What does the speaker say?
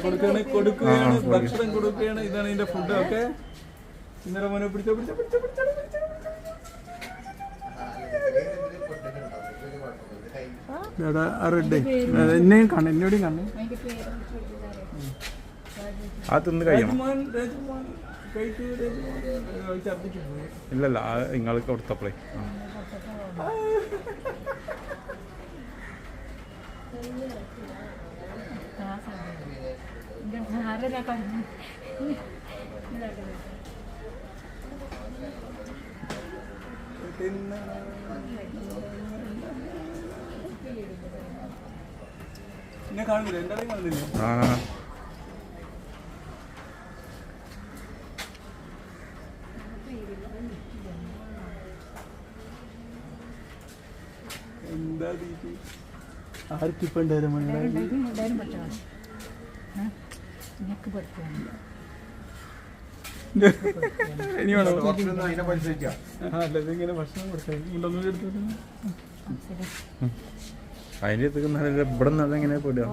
കൊടുക്കുകയാണ് ഭക്ഷണം കൊടുക്കുകയാണ്. ഇതാണ് ഇതിന്റെ ഫുഡ്. ഓക്കെ ഇന്നലെ മോനെ പിടിച്ചോ. റെഡ് എന്നെയും കാണും, എന്നോടും കാണും. ആ തിന്ന് കഴിയണം. ഇല്ലല്ല നിങ്ങൾക്ക് കൊടുത്തപ്പോഴേ എന്നെ കാണുന്നില്ല, എന്റെ കാണുന്നില്ല. എന്താ ആർക്കിപ്പോ ഉണ്ടായിരുന്നു ഇനി വേണോ? അല്ലതിങ്ങനെ ഭക്ഷണം കൊടുക്കാൻ എടുത്തു. അതിൻ്റെ അടുത്ത് ഇവിടെ നിന്ന് അതെങ്ങനെ പോയിടുക?